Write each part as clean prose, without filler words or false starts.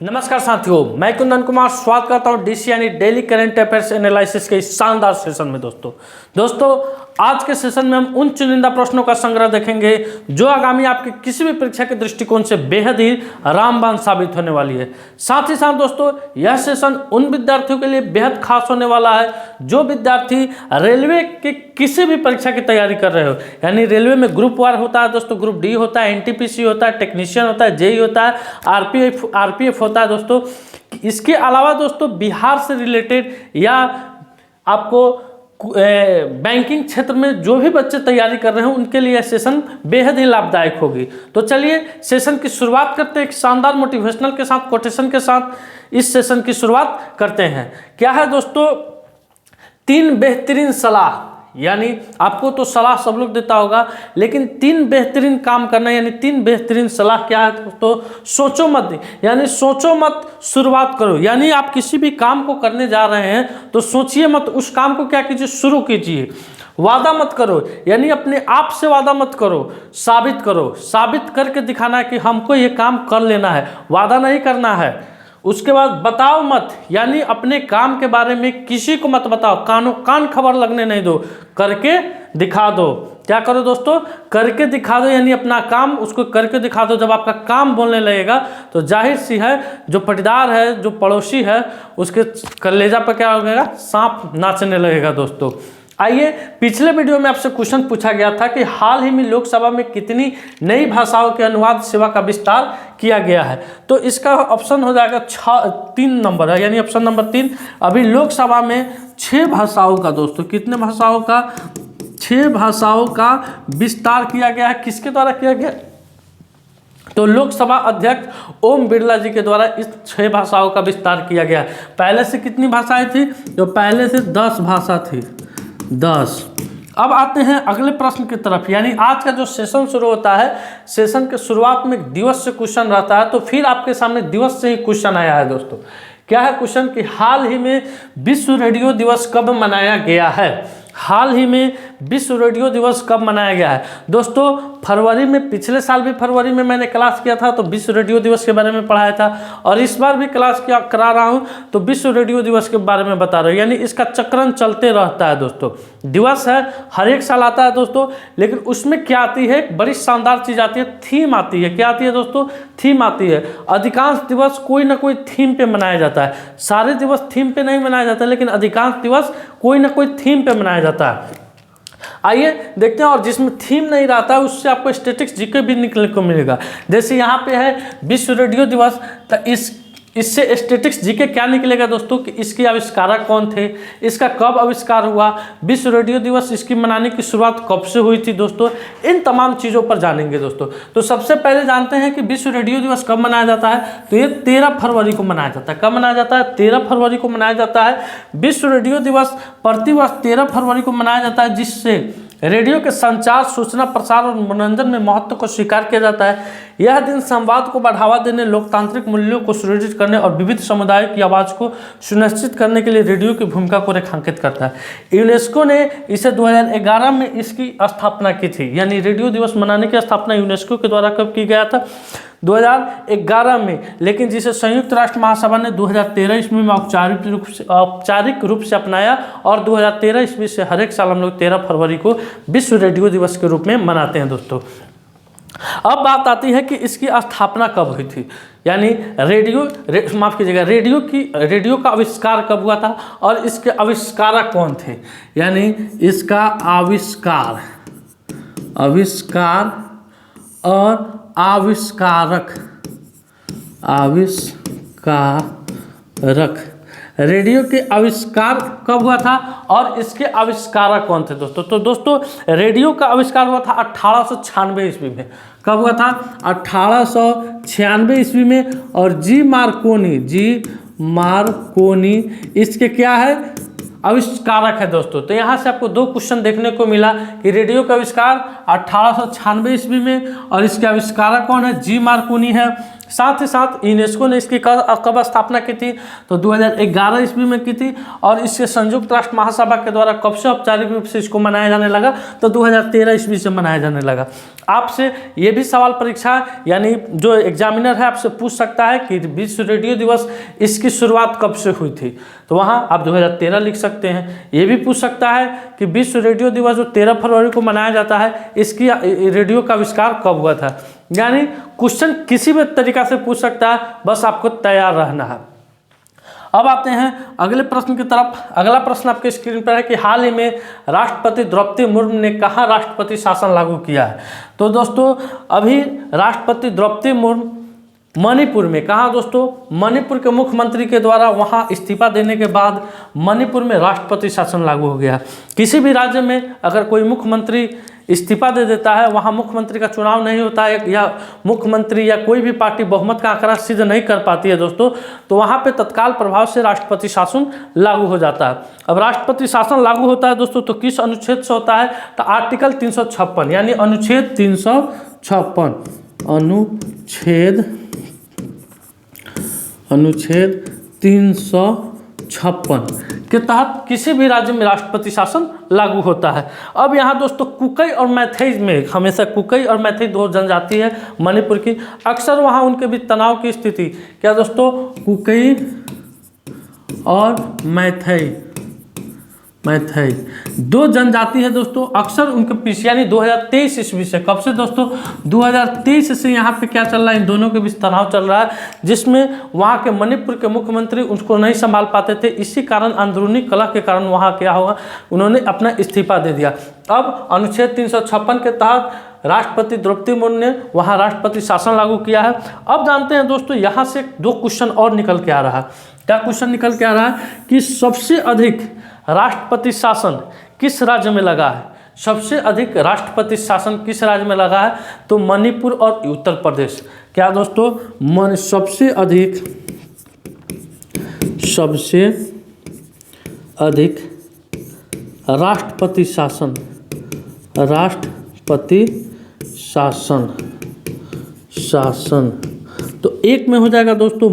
नमस्कार साथियों, मैं कुंदन कुमार स्वागत करता हूं डीसी यानी डेली करंट अफेयर्स एनालिसिस के इस शानदार सेशन में। दोस्तों आज के सेशन में हम उन चुनिंदा प्रश्नों का संग्रह देखेंगे जो आगामी आपके किसी भी परीक्षा के दृष्टिकोण से बेहद ही रामबाण साबित होने वाली है। साथ ही साथ दोस्तों यह सेशन उन विद्यार्थियों के लिए बेहद खास होने वाला है जो विद्यार्थी रेलवे के किसी भी परीक्षा की तैयारी कर रहे हो। यानी रेलवे में ग्रुप वार होता है दोस्तों, ग्रुप डी होता है, एनटीपीसी होता है, टेक्नीशियन होता है, जेई होता है, आरपीएफ होता है दोस्तों। इसके अलावा दोस्तों बिहार से रिलेटेड या आपको बैंकिंग क्षेत्र में जो भी बच्चे तैयारी कर रहे हैं उनके लिए यह सेशन बेहद ही लाभदायक होगी। तो चलिए सेशन की शुरुआत करते हैं एक शानदार मोटिवेशनल के साथ, कोटेशन के साथ इस सेशन की शुरुआत करते हैं। क्या है दोस्तों, 3 बेहतरीन सलाह। यानी आपको तो सलाह सब लोग देता होगा, लेकिन 3 बेहतरीन काम करना, यानी 3 बेहतरीन सलाह क्या है दोस्तों। सोचो मत, यानी सोचो मत, शुरुआत करो। यानी आप किसी भी काम को करने जा रहे हैं तो सोचिए मत, उस काम को क्या कीजिए, शुरू कीजिए। वादा मत करो, यानी अपने आप से वादा मत करो, साबित करो। साबित करके दिखाना है कि हमको ये काम कर लेना है, वादा नहीं करना है। उसके बाद बताओ मत, यानी अपने काम के बारे में किसी को मत बताओ, कान खबर लगने नहीं दो, करके दिखा दो। क्या करो दोस्तों, करके दिखा दो, यानी अपना काम उसको करके दिखा दो। जब आपका काम बोलने लगेगा तो जाहिर सी है जो पटीदार है, जो पड़ोसी है, उसके कलेजा पर क्या हो जाएगा, सांप नाचने लगेगा दोस्तों। आइए, पिछले वीडियो में आपसे क्वेश्चन पूछा गया था कि हाल ही में लोकसभा में कितनी नई भाषाओं के अनुवाद सेवा का विस्तार किया गया है। तो इसका ऑप्शन हो जाएगा 3 नंबर है, यानी ऑप्शन नंबर 3। अभी लोकसभा में 6 भाषाओं का दोस्तों, कितने भाषाओं का, 6 भाषाओं का विस्तार किया गया है। किसके द्वारा किया गया, तो लोकसभा अध्यक्ष ओम बिरला जी के द्वारा इस 6 भाषाओं का विस्तार किया गया है। पहले से कितनी भाषाएं थी, तो पहले से 10 भाषा थी, 10। अब आते हैं अगले प्रश्न की तरफ। यानी आज का जो सेशन शुरू होता है, सेशन के शुरुआत में दिवस से क्वेश्चन रहता है, तो फिर आपके सामने दिवस से ही क्वेश्चन आया है दोस्तों। क्या है क्वेश्चन कि हाल ही में विश्व रेडियो दिवस कब मनाया गया है। हाल ही में विश्व रेडियो दिवस कब मनाया गया है दोस्तों। फरवरी में, पिछले साल भी फरवरी में मैंने क्लास किया था तो विश्व रेडियो दिवस के बारे में पढ़ाया था, और इस बार भी क्लास करा रहा हूं तो विश्व रेडियो दिवस के बारे में बता रहा हूं। यानी इसका चक्रण चलते रहता है दोस्तों। दिवस है, हर एक साल आता है दोस्तों, लेकिन उसमें क्या आती है, बड़ी शानदार चीज़ आती है, थीम आती है। क्या आती है दोस्तों, थीम आती है। अधिकांश दिवस कोई ना कोई थीम पे मनाया जाता है। सारे दिवस थीम पे नहीं मनाया जाता, लेकिन अधिकांश दिवस कोई ना कोई थीम पे मनाया जाता है। आइए देखते हैं, और जिसमें थीम नहीं रहता है उससे आपको स्टैटिक्स जीके भी निकलने को मिलेगा। जैसे यहाँ पे है विश्व रेडियो दिवस, तो इससे स्टैटिक्स जीके क्या निकलेगा दोस्तों कि इसके आविष्कारक कौन थे, इसका कब आविष्कार हुआ, विश्व रेडियो दिवस इसकी मनाने की शुरुआत कब से हुई थी दोस्तों। इन तमाम चीज़ों पर जानेंगे दोस्तों। तो सबसे पहले जानते हैं कि विश्व रेडियो दिवस कब मनाया जाता है। तो ये 13 फरवरी को मनाया जाता है। कब मनाया जाता है, 13 फरवरी को मनाया जाता है। विश्व रेडियो दिवस प्रतिवर्ष 13 फरवरी को मनाया जाता है, जिससे रेडियो के संचार, सूचना, प्रसार और मनोरंजन में महत्व को स्वीकार किया जाता है। यह दिन संवाद को बढ़ावा देने, लोकतांत्रिक मूल्यों को सुदृढ़ करने और विविध समुदायों की आवाज़ को सुनिश्चित करने के लिए रेडियो की भूमिका को रेखांकित करता है। यूनेस्को ने इसे 2011 में इसकी स्थापना की थी। यानी रेडियो दिवस मनाने की स्थापना यूनेस्को के द्वारा कब की गया था, 2011 में। लेकिन जिसे संयुक्त राष्ट्र महासभा ने 2013 ईस्वी में औपचारिक रूप से अपनाया, और 2013 ईस्वी से हर एक साल हम लोग 13 फरवरी को विश्व रेडियो दिवस के रूप में मनाते हैं दोस्तों। अब बात आती है कि इसकी स्थापना कब हुई थी। यानी माफ़ कीजिएगा, रेडियो का आविष्कार कब हुआ था और इसके आविष्कारक कौन थे। यानी इसका आविष्कार और आविष्कारक, रेडियो के आविष्कार कब हुआ था और इसके आविष्कारक कौन थे दोस्तों। तो दोस्तों रेडियो का आविष्कार हुआ था 1896 ईस्वी में। कब हुआ था, 1896 ईस्वी में। और जी मार्कोनी इसके क्या है, आविष्कारक है दोस्तों। तो यहाँ से आपको 2 क्वेश्चन देखने को मिला कि रेडियो का आविष्कार 1896 ईस्वी में और इसके आविष्कारक कौन है, जी मार्कोनी है। साथ ही साथ यूनेस्को ने इसकी कब स्थापना की थी, तो 2011 ईस्वी में की थी। और इसके संयुक्त राष्ट्र महासभा के द्वारा कब से औपचारिक रूप से इसको मनाया जाने लगा, तो 2013 ईस्वी से मनाया जाने लगा। आपसे ये भी सवाल परीक्षा यानी जो एग्जामिनर है आपसे पूछ सकता है कि विश्व रेडियो दिवस इसकी शुरुआत कब से हुई थी, तो वहाँ आप 2013 लिख सकते हैं। ये भी पूछ सकता है कि विश्व रेडियो दिवस जो 13 फरवरी को मनाया जाता है, इसकी रेडियो का आविष्कार कब हुआ था। यानी क्वेश्चन किसी भी तरीका से पूछ सकता है, बस आपको तैयार रहना है। अब आते हैं अगले प्रश्न की तरफ। अगला प्रश्न आपके स्क्रीन पर है कि हाल ही में राष्ट्रपति द्रौपदी मुर्मू ने कहाँ राष्ट्रपति शासन लागू किया है। तो दोस्तों अभी राष्ट्रपति द्रौपदी मुर्मू मणिपुर में, कहाँ दोस्तों, मणिपुर के मुख्यमंत्री के द्वारा वहाँ इस्तीफा देने के बाद मणिपुर में राष्ट्रपति शासन लागू हो गया। किसी भी राज्य में अगर कोई मुख्यमंत्री इस्तीफा दे देता है, वहाँ मुख्यमंत्री का चुनाव नहीं होता है या मुख्यमंत्री या कोई भी पार्टी बहुमत का आंकड़ा सिद्ध नहीं कर पाती है दोस्तों, तो वहाँ पे तत्काल प्रभाव से राष्ट्रपति शासन लागू हो जाता है। अब राष्ट्रपति शासन लागू होता है दोस्तों तो किस अनुच्छेद से होता है, तो आर्टिकल 356 यानी अनुच्छेद 356 अनुच्छेद 356 के तहत किसी भी राज्य में राष्ट्रपति शासन लागू होता है। अब यहाँ दोस्तों कुकी और मैथई में, हमेशा कुकी और मैथई दो जनजाति है मणिपुर की, अक्सर वहाँ उनके बीच तनाव की स्थिति, क्या दोस्तों, कुकी और मैथई दो जनजाति है दोस्तों, अक्सर उनके पीछे यानी 2023 ईस्वी से, कब से दोस्तों, 2023 से यहाँ पे क्या चल रहा है, इन दोनों के बीच तनाव चल रहा है, जिसमें वहाँ के मणिपुर के मुख्यमंत्री उसको नहीं संभाल पाते थे। इसी कारण अंदरूनी कलह के कारण वहाँ क्या होगा, उन्होंने अपना इस्तीफा दे दिया। अब अनुच्छेद 356 के तहत राष्ट्रपति द्रौपदी मुर्मू ने वहाँ राष्ट्रपति शासन लागू किया है। अब जानते हैं दोस्तों यहाँ से दो क्वेश्चन और निकल के आ रहा है। क्या क्वेश्चन निकल के आ रहा है कि सबसे अधिक राष्ट्रपति शासन किस राज्य में लगा है। सबसे अधिक राष्ट्रपति शासन किस राज्य में लगा है, तो मणिपुर और उत्तर प्रदेश। क्या दोस्तों, सबसे अधिक राष्ट्रपति शासन तो एक में हो जाएगा दोस्तों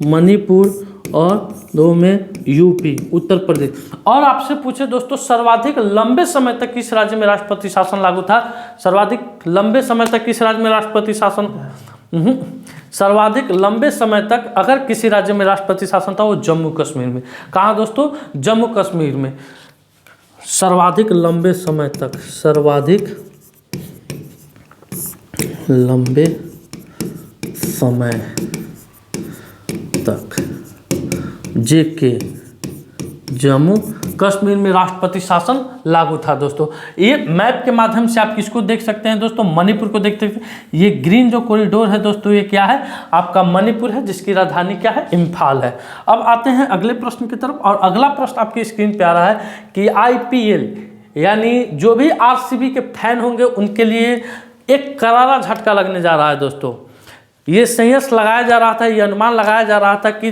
मणिपुर और दो में यूपी उत्तर प्रदेश। और आपसे पूछे दोस्तों सर्वाधिक लंबे समय तक किस राज्य में राष्ट्रपति शासन लागू था, सर्वाधिक लंबे समय तक किस राज्य में राष्ट्रपति शासन, सर्वाधिक लंबे समय तक अगर किसी राज्य में राष्ट्रपति शासन था वो जम्मू कश्मीर में। कहाँ दोस्तों, जम्मू कश्मीर में सर्वाधिक लंबे समय तक, सर्वाधिक लंबे समय तक जेके जम्मू कश्मीर में राष्ट्रपति शासन लागू था दोस्तों। ये मैप के माध्यम से आप किसको देख सकते हैं दोस्तों, मणिपुर को देख सकते हैं। ये ग्रीन जो कॉरिडोर है दोस्तों, ये क्या है, आपका मणिपुर है, जिसकी राजधानी क्या है, इम्फाल है। अब आते हैं अगले प्रश्न की तरफ, और अगला प्रश्न आपकी स्क्रीन पे आ रहा है कि IPL यानी जो भी RCB के फैन होंगे उनके लिए एक करारा झटका लगने जा रहा है दोस्तों। ये संयस लगाया जा रहा था, ये अनुमान लगाया जा रहा था कि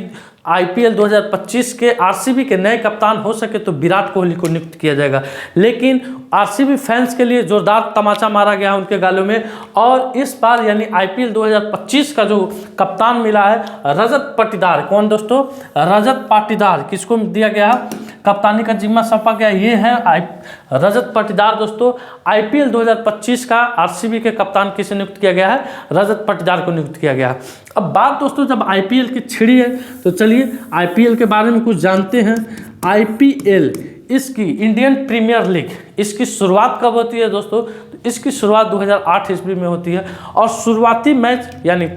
IPL 2025 के RCB के नए कप्तान हो सके तो विराट कोहली को नियुक्त किया जाएगा, लेकिन RCB फैंस के लिए जोरदार तमाचा मारा गया उनके गालों में। और इस बार यानी IPL 2025 का जो कप्तान मिला है रजत पाटीदार, कौन दोस्तों, रजत पाटीदार, किसको दिया गया, कप्तानी का जिम्मा सौंपा गया, ये है रजत पाटीदार दोस्तों। IPL 2025 का RCB के कप्तान किसे नियुक्त किया गया है, रजत पाटीदार को नियुक्त किया गया। अब बात दोस्तों जब IPL की छिड़ी है तो चलिए IPL के बारे में कुछ जानते हैं। IPL इसकी इंडियन प्रीमियर लीग, इसकी शुरुआत कब होती है दोस्तों, तो इसकी शुरुआत 2008 ईस्वी में होती है। और शुरुआती मैच यानी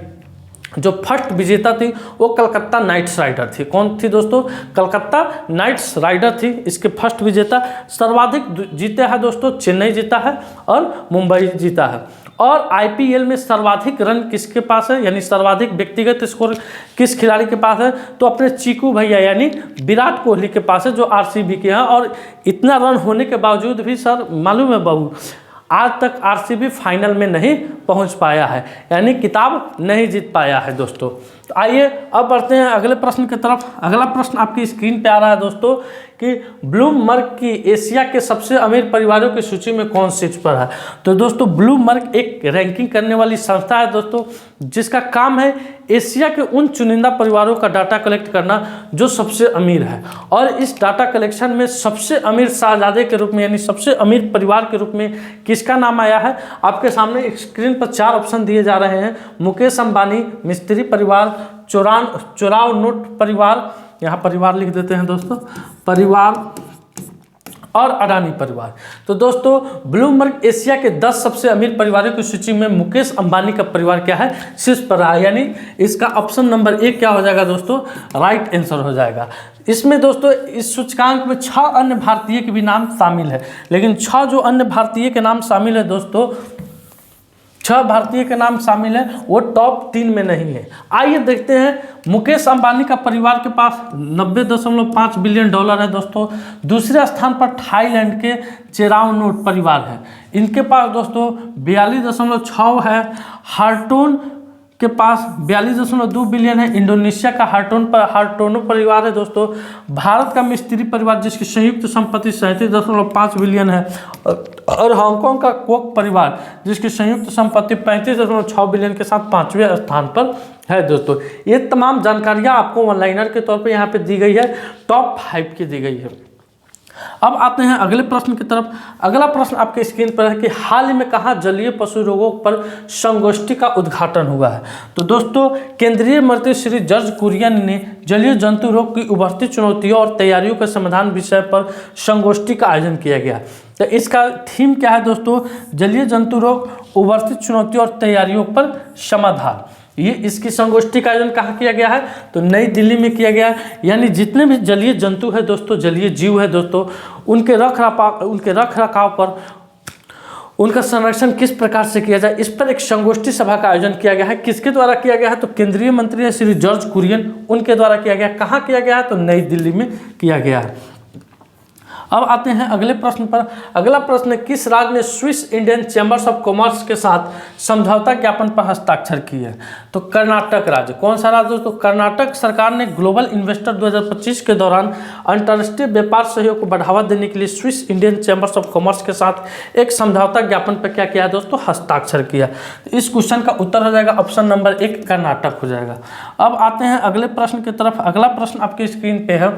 जो फर्स्ट विजेता थी वो कलकत्ता नाइट्स राइडर थी। कौन थी दोस्तों, कलकत्ता नाइट्स राइडर थी इसके फर्स्ट विजेता। सर्वाधिक जीते हैं दोस्तों, चेन्नई जीता है और मुंबई जीता है। और IPL में सर्वाधिक रन किसके पास है, यानी सर्वाधिक व्यक्तिगत स्कोर किस खिलाड़ी के पास है, तो अपने चीकू भैया यानी विराट कोहली के पास है, जो RCB के हैं। और इतना रन होने के बावजूद भी सर मालूम है बाबू, आज तक RCB फाइनल में नहीं पहुंच पाया है, यानी किताब नहीं जीत पाया है दोस्तों। तो आइए अब बढ़ते हैं अगले प्रश्न की तरफ। अगला प्रश्न आपकी स्क्रीन पे आ रहा है दोस्तों कि ब्लूमबर्ग की एशिया के सबसे अमीर परिवारों की सूची में कौन शीर्ष पर है। तो दोस्तों ब्लूमबर्ग एक रैंकिंग करने वाली संस्था है दोस्तों, जिसका काम है एशिया के उन चुनिंदा परिवारों का डाटा कलेक्ट करना जो सबसे अमीर है। और इस डाटा कलेक्शन में सबसे अमीर शहजादे के रूप में, यानी सबसे अमीर परिवार के रूप में किसका नाम आया है। आपके सामने स्क्रीन पर 4 ऑप्शन दिए जा रहे हैं। मुकेश अंबानी, मिस्त्री परिवार, चुराव नोट परिवार, यहाँ परिवार लिख देते हैं दोस्तों, परिवार, और अडानी परिवार। तो दोस्तों ब्लूमबर्ग एशिया के 10 सबसे अमीर परिवारों की सूची में मुकेश अंबानी का परिवार क्या है, शीर्ष पर रहा है, यानी इसका ऑप्शन नंबर 1 क्या हो जाएगा दोस्तों, राइट आंसर हो जाएगा। इसमें दोस्तों इस सूचकांक में 6 अन्य भारतीय के भी नाम शामिल है, लेकिन 6 जो अन्य भारतीय के नाम शामिल है दोस्तों, 6 भारतीय के नाम शामिल है, वो टॉप 3 में नहीं है। आइए देखते हैं। मुकेश अंबानी का परिवार के पास 90.5 बिलियन डॉलर है दोस्तों। दूसरे स्थान पर थाईलैंड के चेराव नोट परिवार है, इनके पास दोस्तों 42.6 है। हार्टोन के पास 42.2 बिलियन है। इंडोनेशिया का हार्टोनो परिवार है दोस्तों। भारत का मिस्त्री परिवार जिसकी संयुक्त संपत्ति 37.5 बिलियन है, और हांगकांग का कोक परिवार जिसकी संयुक्त संपत्ति 35.6 बिलियन के साथ 5वें स्थान पर है दोस्तों। ये तमाम जानकारियां आपको ऑनलाइनर के तौर पे यहाँ पे दी गई है, टॉप 5 की दी गई है। अब आते हैं अगले प्रश्न की तरफ। अगला प्रश्न आपके स्क्रीन पर है कि हाल ही में कहाँ जलीय पशु रोगों पर संगोष्ठी का उद्घाटन हुआ है। तो दोस्तों केंद्रीय मंत्री श्री जॉर्ज कुरियन ने जलीय जंतु रोग की उभरती चुनौतियों और तैयारियों के समाधान विषय पर संगोष्ठी का आयोजन किया गया। तो इसका थीम क्या है दोस्तों, जलीय जंतु रोग, उभरती चुनौतियों और तैयारियों पर समाधान। ये इसकी संगोष्ठी का आयोजन कहाँ किया गया है, तो नई दिल्ली में किया गया है। यानी जितने भी जलीय जंतु है दोस्तों, जलीय जीव है दोस्तों, उनके रख रखाव पर, उनका संरक्षण किस प्रकार से किया जाए, इस पर एक संगोष्ठी सभा का आयोजन किया गया है। किसके द्वारा किया गया है, तो केंद्रीय मंत्री है श्री जॉर्ज कुरियन, उनके द्वारा किया गया। कहाँ किया गया है, तो नई दिल्ली में किया गया है। अब आते हैं अगले प्रश्न पर। अगला प्रश्न, किस राज्य ने Swiss Indian chambers of commerce के साथ समझौता ज्ञापन पर हस्ताक्षर किए। तो कर्नाटक राज्य। कौन सा राज्य दोस्तों, कर्नाटक सरकार ने ग्लोबल इन्वेस्टर 2025 के दौरान अंतर्राष्ट्रीय व्यापार सहयोग को बढ़ावा देने के लिए Swiss Indian chambers of commerce के साथ एक समझौता ज्ञापन पर क्या किया दोस्तों, हस्ताक्षर किया। इस क्वेश्चन का उत्तर हो जाएगा ऑप्शन नंबर 1 कर्नाटक हो जाएगा। अब आते हैं अगले प्रश्न की तरफ। अगला प्रश्न आपकी स्क्रीन पे है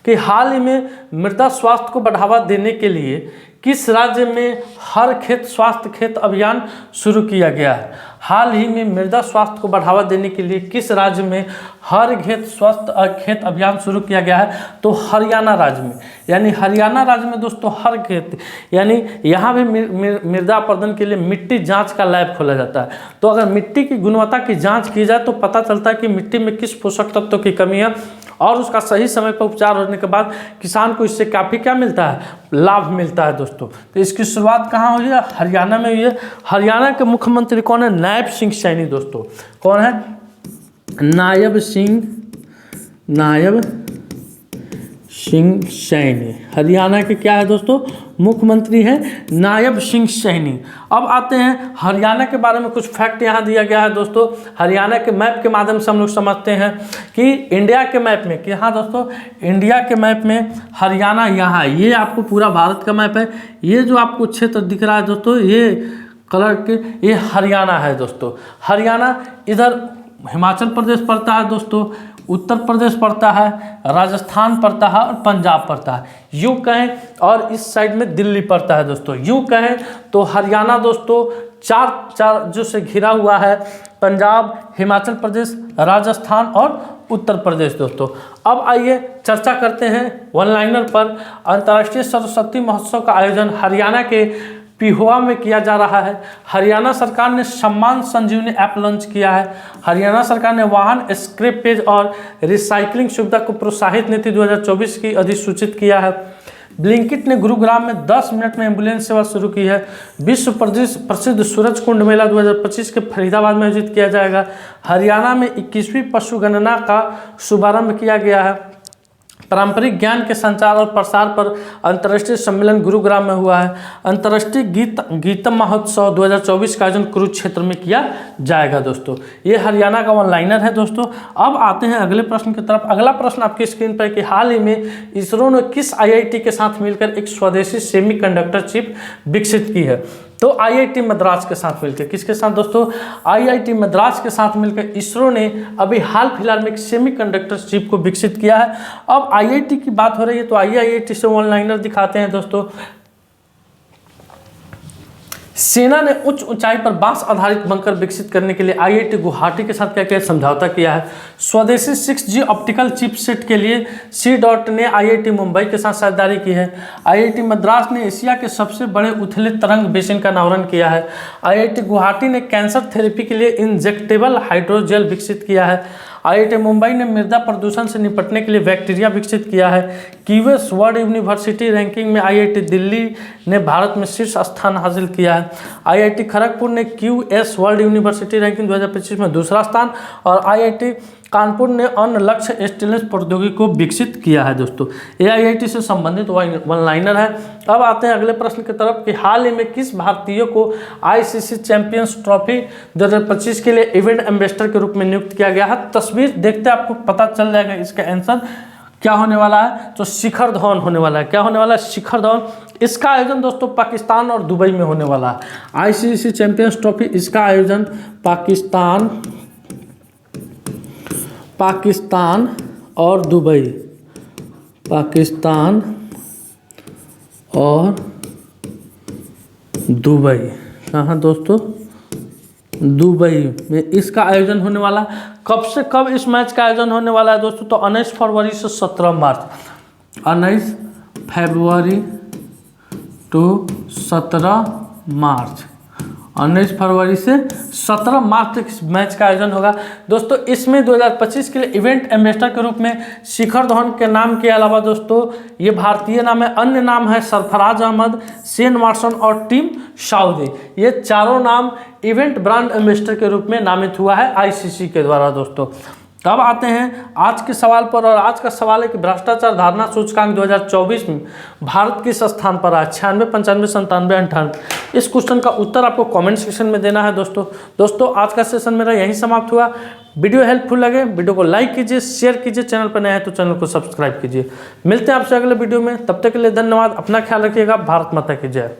कि हाल ही में मृदा स्वास्थ्य को बढ़ावा देने के लिए किस राज्य में हर खेत स्वास्थ्य खेत अभियान शुरू किया गया है। हाल ही में मृदा स्वास्थ्य को बढ़ावा देने के लिए किस राज्य में हर खेत स्वस्थ खेत अभियान शुरू किया गया है, तो हरियाणा राज्य में। यानी हरियाणा राज्य में दोस्तों हर खेत, यानी यहाँ भी मृदा अपर्दन के लिए मिट्टी जांच का लैब खोला जाता है। तो अगर मिट्टी की गुणवत्ता की जांच की जाए तो पता चलता है कि मिट्टी में किस पोषक तत्वों की कमी है, और उसका सही समय पर उपचार होने के बाद किसान को इससे काफ़ी क्या मिलता है, लाभ मिलता है दोस्तों। तो इसकी शुरुआत कहाँ हुई है, हरियाणा में हुई है। हरियाणा के मुख्यमंत्री कौन है, नायब सिंह सैनी दोस्तों। कौन है, नायब सिंह सैनी। हरियाणा के क्या है दोस्तों, मुख्यमंत्री हैं नायब सिंह सैनी। अब आते हैं हरियाणा के बारे में कुछ फैक्ट यहाँ दिया गया है दोस्तों। हरियाणा के मैप के माध्यम से हम लोग समझते हैं कि इंडिया के मैप में, कि हाँ दोस्तों इंडिया के मैप में हरियाणा यहाँ, ये आपको पूरा भारत का मैप है। ये जो आपको क्षेत्र दिख रहा है दोस्तों, ये कलर के, ये हरियाणा है दोस्तों। हरियाणा इधर हिमाचल प्रदेश पड़ता है दोस्तों, उत्तर प्रदेश पड़ता है, राजस्थान पड़ता है और पंजाब पड़ता है, यूँ कहें, और इस साइड में दिल्ली पड़ता है दोस्तों। यूँ कहें तो हरियाणा दोस्तों चार जो से घिरा हुआ है, पंजाब, हिमाचल प्रदेश, राजस्थान और उत्तर प्रदेश दोस्तों। अब आइए चर्चा करते हैं वन लाइनर पर। अंतर्राष्ट्रीय सरस्वती महोत्सव का आयोजन हरियाणा के पिहोवा में किया जा रहा है। हरियाणा सरकार ने सम्मान संजीवनी ऐप लॉन्च किया है। हरियाणा सरकार ने वाहन स्क्रैप पेज और रिसाइकलिंग सुविधा को प्रोत्साहित नीति 2024 की अधिसूचित किया है। ब्लिंकिट ने गुरुग्राम में 10 मिनट में एम्बुलेंस सेवा शुरू की है। विश्व प्रसिद्ध सूरज कुंड मेला 2025 के फरीदाबाद में आयोजित किया जाएगा। हरियाणा में 21वीं पशु गणना का शुभारंभ किया गया है। पारंपरिक ज्ञान के संचार और प्रसार पर अंतर्राष्ट्रीय सम्मेलन गुरुग्राम में हुआ है। अंतर्राष्ट्रीय गीतम महोत्सव 2024 का आयोजन कुरुक्षेत्र में किया जाएगा दोस्तों। ये हरियाणा का वन लाइनर है दोस्तों। अब आते हैं अगले प्रश्न की तरफ। अगला प्रश्न आपकी स्क्रीन पर कि हाल ही में इसरो ने किस IIT के साथ मिलकर एक स्वदेशी सेमीकंडक्टर चिप विकसित की है? तो IIT मद्रास के साथ मिलकर, किसके साथ दोस्तों? IIT मद्रास के साथ मिलकर इसरो ने अभी हाल फिलहाल में एक सेमीकंडक्टर चिप को विकसित किया है। अब IIT की बात हो रही है तो IIT से वन लाइनर दिखाते हैं दोस्तों। सेना ने उच्च ऊंचाई पर बांस आधारित बंकर विकसित करने के लिए IIT गुवाहाटी के साथ क्या क्या समझौता किया है? स्वदेशी 6G ऑप्टिकल चिपसेट के लिए C-DOT ने IIT मुंबई के साथ साझेदारी की है। IIT मद्रास ने एशिया के सबसे बड़े उथले तरंग बेसिन का अनावरण किया है। IIT गुवाहाटी ने कैंसर थेरेपी के लिए इंजेक्टेबल हाइड्रोजेल विकसित किया है। IIT मुंबई ने मृदा प्रदूषण से निपटने के लिए बैक्टीरिया विकसित किया है। QS वर्ल्ड यूनिवर्सिटी रैंकिंग में IIT दिल्ली ने भारत में शीर्ष स्थान हासिल किया है। IIT खड़गपुर ने QS वर्ल्ड यूनिवर्सिटी रैंकिंग 2025 में दूसरा स्थान और IIT कानपुर ने अन्य लक्ष्य स्टेनलेस प्रौद्योगिकी को विकसित किया है दोस्तों। ये IIT से संबंधित वन लाइनर है। अब आते हैं अगले प्रश्न की तरफ कि हाल ही में किस भारतीय को ICC चैंपियंस ट्रॉफी 2025 के लिए इवेंट एम्बेसडर के रूप में नियुक्त किया गया है? तस्वीर देखते आपको पता चल जाएगा इसका आंसर क्या होने वाला है। तो शिखर धवन होने वाला है। क्या होने वाला है? शिखर धवन। इसका आयोजन दोस्तों पाकिस्तान और दुबई में होने वाला है। ICC चैंपियंस ट्रॉफी, इसका आयोजन पाकिस्तान और दुबई, पाकिस्तान और दुबई, कहाँ दोस्तों? दुबई में इसका आयोजन होने वाला। कब से कब इस मैच का आयोजन होने वाला है दोस्तों? तो 19 फरवरी से 17 मार्च, 19 फरवरी टू 17 मार्च, 19 फरवरी से 17 मार्च तक इस मैच का आयोजन होगा दोस्तों। इसमें 2025 के लिए इवेंट एम्बेसडर के रूप में शिखर धवन के नाम के अलावा दोस्तों ये भारतीय नाम है, अन्य नाम है सरफराज अहमद, शेन वाटसन और टिम साउदी। ये चारों नाम इवेंट ब्रांड एम्बेसडर के रूप में नामित हुआ है ICC के द्वारा दोस्तों। अब आते हैं आज के सवाल पर, और आज का सवाल है कि भ्रष्टाचार धारणा सूचकांक 2024 में भारत किस स्थान पर है? 96, 95, 97, 98। इस क्वेश्चन का उत्तर आपको कमेंट सेक्शन में देना है दोस्तों। आज का सेशन मेरा यहीं समाप्त हुआ। वीडियो हेल्पफुल लगे वीडियो को लाइक कीजिए, शेयर कीजिए, चैनल पर नए हैं तो चैनल को सब्सक्राइब कीजिए। मिलते हैं आपसे अगले वीडियो में, तब तक के लिए धन्यवाद। अपना ख्याल रखिएगा। भारत माता की जय।